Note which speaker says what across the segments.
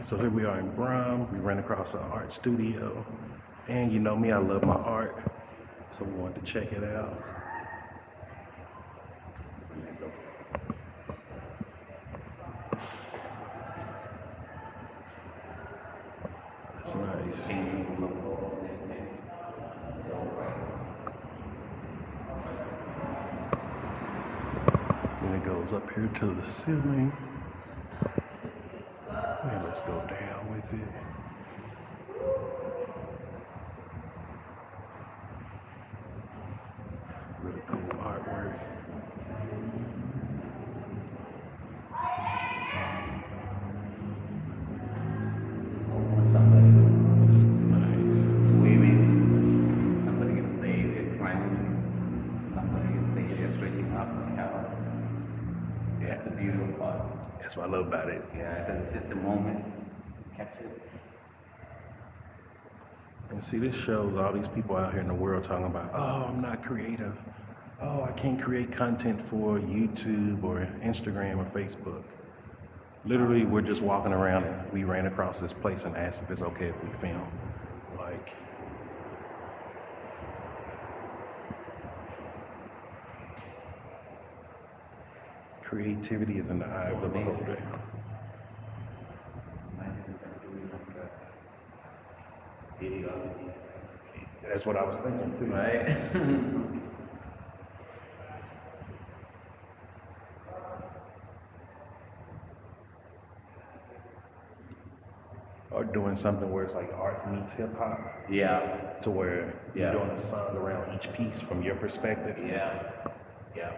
Speaker 1: So here we are in Braam. We ran across an art studio. And you know me, I love my art. So we wanted to check it out. That's nice. And it goes up here to the ceiling. And let's go down with it. Really cool artwork.
Speaker 2: Somebody
Speaker 1: Nice.
Speaker 2: swimming, somebody can say they're climbing, somebody can say they're stretching up and out. That's the beautiful part.
Speaker 1: That's what I love about it.
Speaker 2: Yeah, because it's just a moment captured.
Speaker 1: And see, this shows all these people out here in the world talking about, oh, I'm not creative. Oh, I can't create content for YouTube or Instagram or Facebook. Literally, we're just walking around and we ran across this place and asked if it's okay if we film. Like, creativity is in the eye of the beholder. That's what I was thinking too.
Speaker 2: Right?
Speaker 1: Or doing something where it's like art meets hip hop,
Speaker 2: Yeah,
Speaker 1: to where
Speaker 2: Yeah.
Speaker 1: you're doing a song around each piece from your perspective.
Speaker 2: yeah, yeah.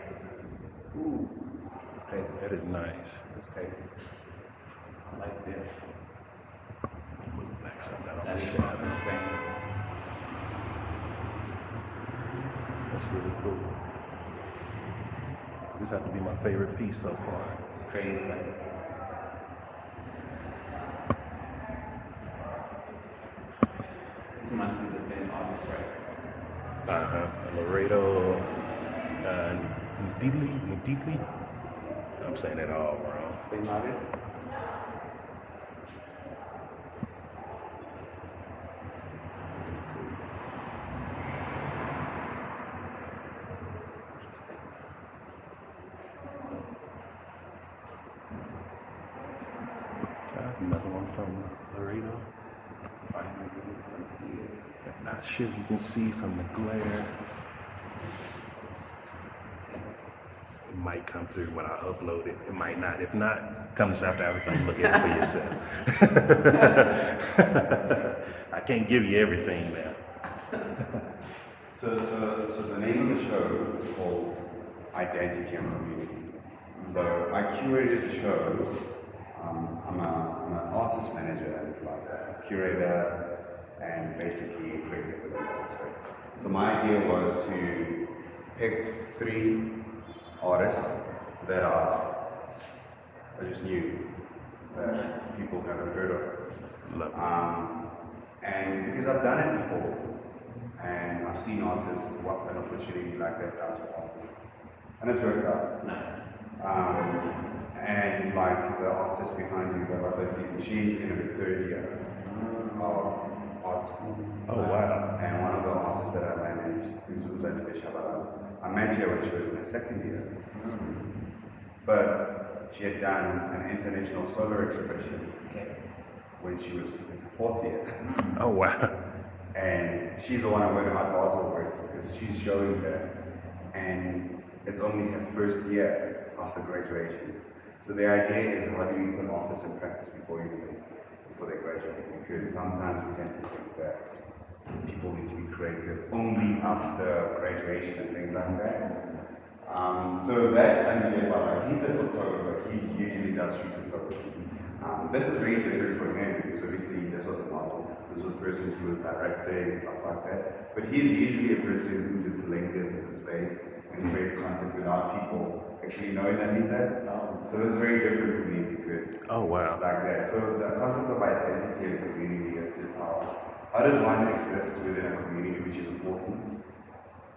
Speaker 2: Ooh, this is crazy.
Speaker 1: That is nice.
Speaker 2: This is crazy. I like this.
Speaker 1: Move back some of that on
Speaker 2: That
Speaker 1: the
Speaker 2: is just
Speaker 1: shadow.
Speaker 2: insane.
Speaker 1: That's really cool. This has to be my favorite piece so far.
Speaker 2: It's crazy, like. This must be the same artist, right?
Speaker 1: Laredo, Ndidli. I'm saying that all wrong.
Speaker 2: Same artist?
Speaker 1: Another one from Laredo. Not sure if you can see from the glare. It might come through when I upload it. It might not. If not, come to South Africa and look at it for yourself. I can't give you everything now.
Speaker 3: So the name of the show is called Identity and Community. So I curated the shows. I'm an artist manager and like a curator and basically creative within the art space. So my idea was to pick 3 artists that are just new, that people haven't heard of.
Speaker 1: Love it.
Speaker 3: And because I've done it before, and I've seen artists, what an opportunity like that does for artists. And it's worked out.
Speaker 2: Nice.
Speaker 3: And like the artist behind you, the other people, she's in her 3rd year of art school.
Speaker 1: Oh, wow.
Speaker 3: And one of the artists that I managed, who was at Shabala, I met her when she was in her 2nd year. But she had done an international solar exhibition when she was in her 4th year.
Speaker 1: Oh, wow.
Speaker 3: And she's the one I went about Basel with because she's showing there. And it's only her 1st year after graduation. So the idea is, how do you put artists in practice before they graduate? Because sometimes we tend to think that people need to be creative only after graduation and things like that. So that's Andy Wala. He's a photographer. He usually does street photography. This is very different for him because obviously this was a model. This was a person who was directing and stuff like that. But he's usually a person who just lingers in the space and creates content without people actually knowing that he's there. So this is very different for me because
Speaker 1: Oh, wow.
Speaker 3: it's like that. So the concept of identity and community is just how does one exist within a community, which is important.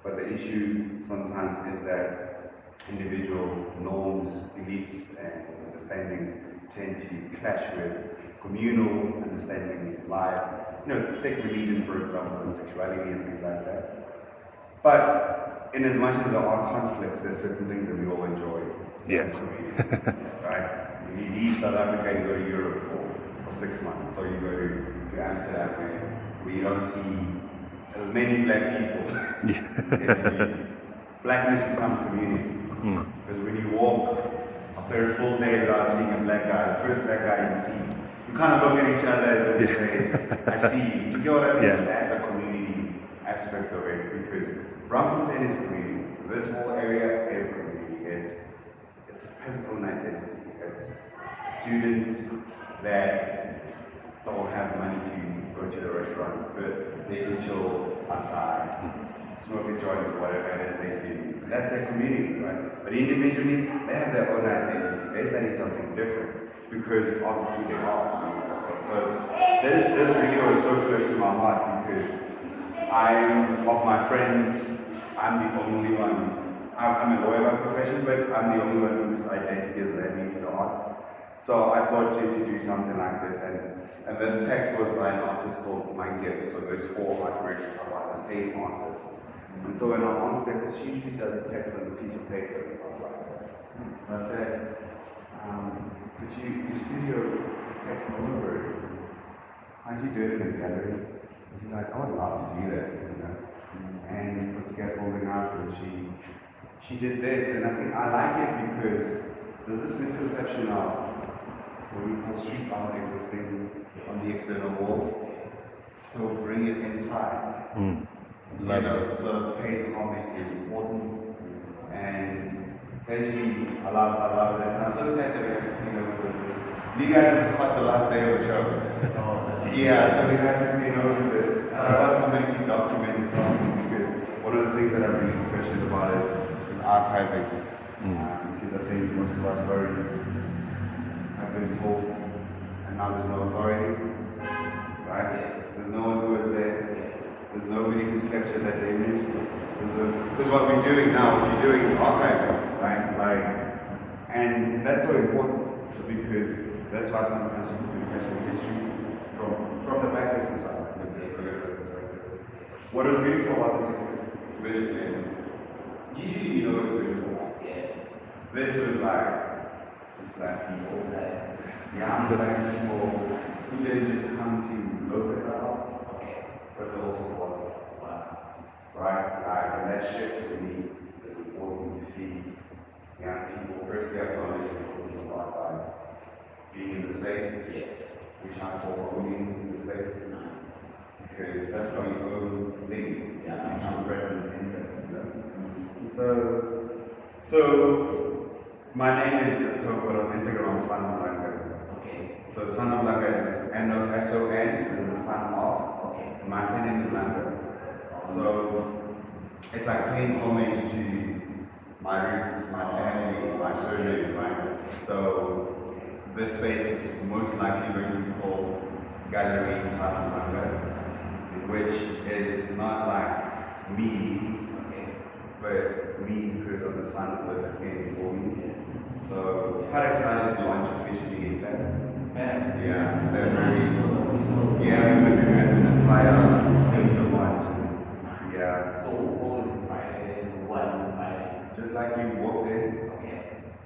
Speaker 3: But the issue sometimes is that individual norms, beliefs, and understandings tend to clash with communal understanding of life. Take religion for example, and sexuality and things like that. But in as much as there are conflicts, there's certain things that we all enjoy.
Speaker 1: Yes.
Speaker 3: Right? You leave South Africa and go to Europe for 6 months, or you go to Amsterdam where you don't see as many black people. Blackness becomes community. Because when you walk after a full day without seeing a black guy, the first black guy you see, you kind of look at each other as if you say, I see you. You know what I mean?
Speaker 1: Yeah.
Speaker 3: That's a community aspect of it, because Braamfontein is community. This whole area is community. It's a physical identity. It's students that don't have money to go to the restaurants, but they can chill outside, smoke a joint, whatever it is they do. That's their community, right? But individually, they have their own identity. They study something different because of who they are. So this video is so close to my heart because of my friends, I'm the only one. I'm a lawyer by profession, but I'm the only one whose identity has led me to the art. So I thought to do something like this, and this text was by an artist called Mind Gift. So there's 4 artworks about the same artist. And so when I asked her, because she usually does a text on a piece of paper and stuff like that. So I said, but your studio is text all over it. How'd you do it in a gallery? And she's like, I would love to do that, And put scaffolding out, and she did this, and I think I like it because there's this misconception of what we call street art existing on the external wall. So bring it inside. So it pays homage to its importance, and essentially I love this. And I'm so sad that we have to clean over this. You guys just caught the last day of the show. Yeah, so we have to clean over this. I want somebody to document it because one of the things that I'm really passionate about is archiving. Because I think most of our stories have been told, and now there's no authority. Right? There's no one who was there. There's nobody who's captured that image. Because what we're doing now, what you're doing is archiving, right? And that's so important because that's why sometimes people do question history from the back of society. What is beautiful about this exhibition is usually you know exhibitions like this was like just black people, young black people who didn't just come to look at art, but they also want right? And that shift to me is important to see young people firstly acknowledge the importance of art by being in the space, which I call owning the space. Because that's how you own things. I'm present in them. So my name is Toko on Instagram, San Blanca. So San Blanca is S-O-N, is the son of. My surname is Blanca. So it's like paying homage to my roots, my family, my surname, right? So this space is most likely going to be called Gallery San Blanca, which is not like me, but me because of the son that came before me. So quite excited to launch officially in February. Yeah, February. Yeah, we're going to do an entire facial launch. Yeah.
Speaker 2: So all invited, one invited.
Speaker 3: Just like you walked in,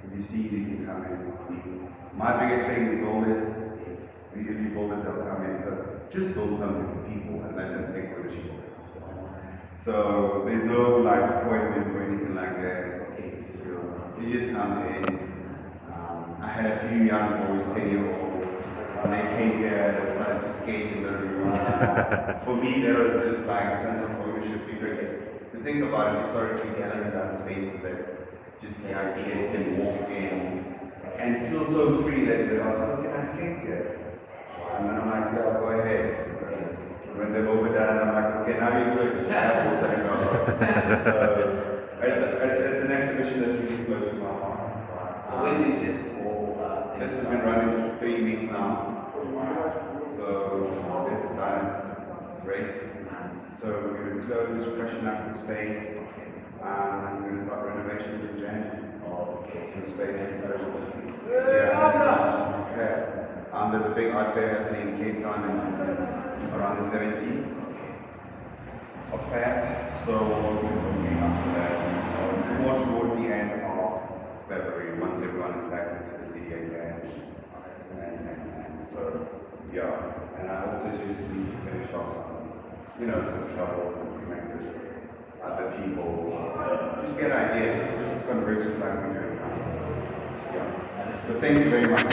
Speaker 3: if you see it, you can come in. My biggest thing is build it. If you build it, they'll come in. So just build something for people and let them take ownership of it. So there's no like appointment or anything like that. You just come in. I had a few young boys, 10-year-olds. When they came here, they started to skate in the room. For me, that was just like a sense of ownership because to think about it, historically, galleries are spaces that just young kids can walk in and feel so free that they're like, oh, can I skate here? And then I'm like, yeah, go ahead. When they've overdone, I'm like, okay, now you're good. So it's an exhibition that's really close to my heart.
Speaker 2: So when did this all?
Speaker 3: This has been running for 3 weeks now. So it's done, it's race. So we're going to close, freshen up the space. We're going to start renovations in January. The space is yeah. There's a big art fair happening in Cape Town around the 17th of Feb. So we'll be looking after that. More toward the end of February, once everyone is back into the city again. And so, yeah. And I also just need to finish off some troubles and connect with other people. Just get ideas, just conversations like we do. Yeah. So thank you very much.